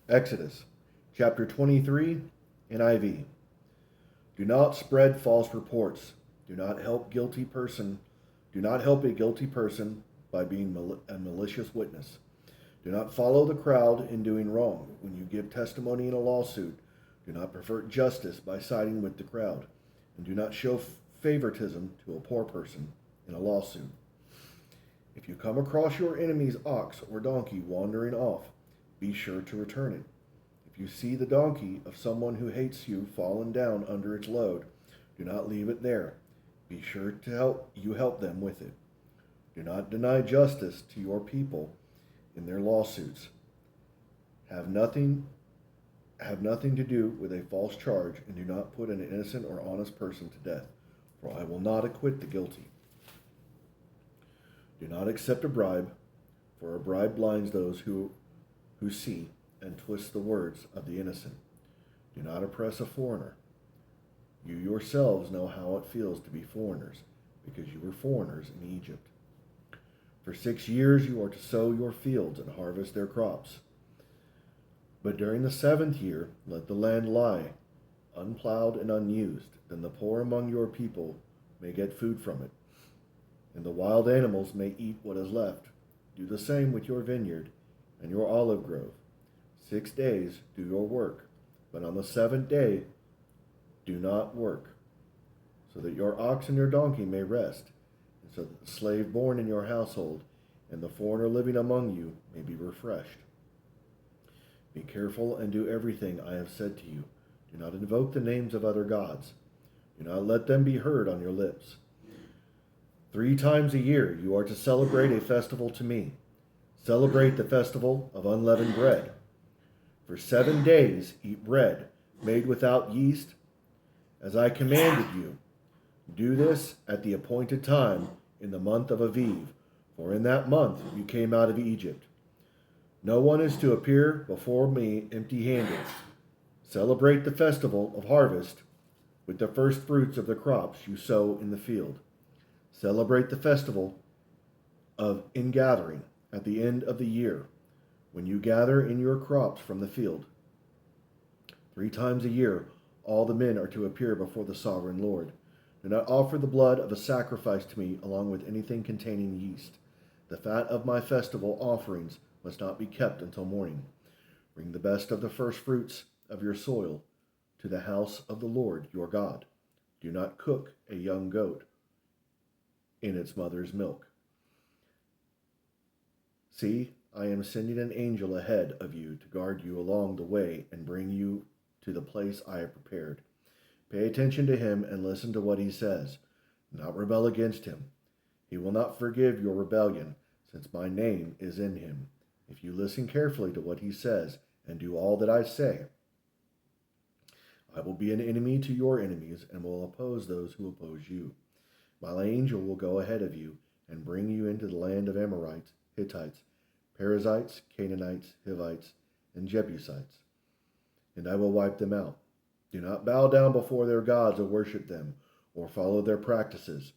Exodus chapter 23, NIV. Do not spread false reports. Do not help guilty person. Do not help a guilty person by being a malicious witness. Do not follow the crowd in doing wrong. When you give testimony in a lawsuit, do not pervert justice by siding with the crowd, and do not show favoritism to a poor person in a lawsuit. If you come across your enemy's ox or donkey wandering off, be sure to return it. If you see the donkey of someone who hates you fallen down under its load, do not leave it there. Be sure to help them with it. Do not deny justice to your people in their lawsuits. Have nothing to do with a false charge, and do not put an innocent or honest person to death, for I will not acquit the guilty. Do not accept a bribe, for a bribe blinds those who see and twist the words of the innocent. Do not oppress a foreigner. You yourselves know how it feels to be foreigners, because you were foreigners in Egypt. For 6 years you are to sow your fields and harvest their crops. But during the 7th year, let the land lie, unplowed and unused. Then the poor among your people may get food from it, and the wild animals may eat what is left. Do the same with your vineyard and your olive grove. 6 days do your work, but on the 7th day do not work, so that your ox and your donkey may rest, and so that the slave born in your household and the foreigner living among you may be refreshed. Be careful and do everything I have said to you. Do not invoke the names of other gods. Do not let them be heard on your lips. 3 times a year you are to celebrate a festival to me. Celebrate the festival of unleavened bread. For 7 days eat bread made without yeast, as I commanded you. Do this at the appointed time in the month of Aviv, for in that month you came out of Egypt. No one is to appear before me empty-handed. Celebrate the festival of harvest with the first fruits of the crops you sow in the field. Celebrate the festival of ingathering at the end of the year, when you gather in your crops from the field. 3 times a year all the men are to appear before the sovereign Lord. Do not offer the blood of a sacrifice to me along with anything containing yeast. The fat of my festival offerings must not be kept until morning. Bring the best of the first fruits of your soil to the house of the Lord your God. Do not cook a young goat in its mother's milk. See, I am sending an angel ahead of you to guard you along the way and bring you to the place I have prepared. Pay attention to him and listen to what he says. Do not rebel against him. He will not forgive your rebellion, since my name is in him. If you listen carefully to what he says and do all that I say, I will be an enemy to your enemies and will oppose those who oppose you. My angel will go ahead of you and bring you into the land of Amorites, Hittites, Perizzites, Canaanites, Hivites, and Jebusites, and I will wipe them out. Do not bow down before their gods or worship them, or follow their practices.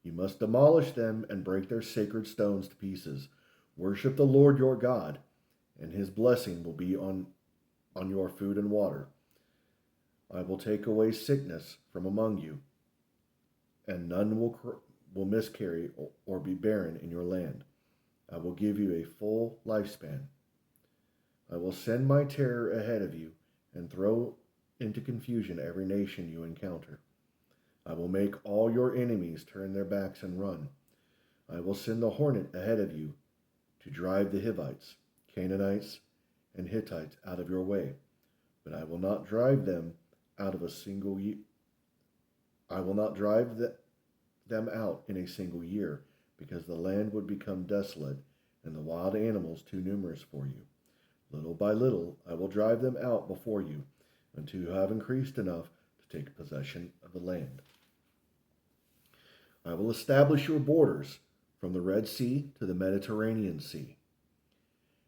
You must demolish them and break their sacred stones to pieces. Worship the Lord your God, and his blessing will be on your food and water. I will take away sickness from among you, and none will miscarry or be barren in your land. I will give you a full lifespan. I will send my terror ahead of you and throw into confusion every nation you encounter. I will make all your enemies turn their backs and run. I will send the hornet ahead of you to drive the Hivites, Canaanites, and Hittites out of your way. But I will not drive them out of a single year. I will not drive them out in a single year, because the land would become desolate and the wild animals too numerous for you. Little by little I will drive them out before you, until you have increased enough to take possession of the land. I will establish your borders from the Red Sea to the Mediterranean Sea,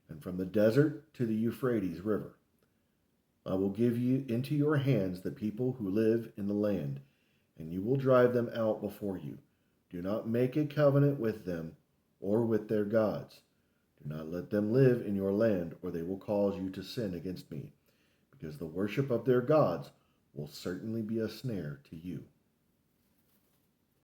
and from the desert to the Euphrates River. I will give you into your hands the people who live in the land, and you will drive them out before you. Do not make a covenant with them or with their gods. Do not let them live in your land, or they will cause you to sin against me, because the worship of their gods will certainly be a snare to you.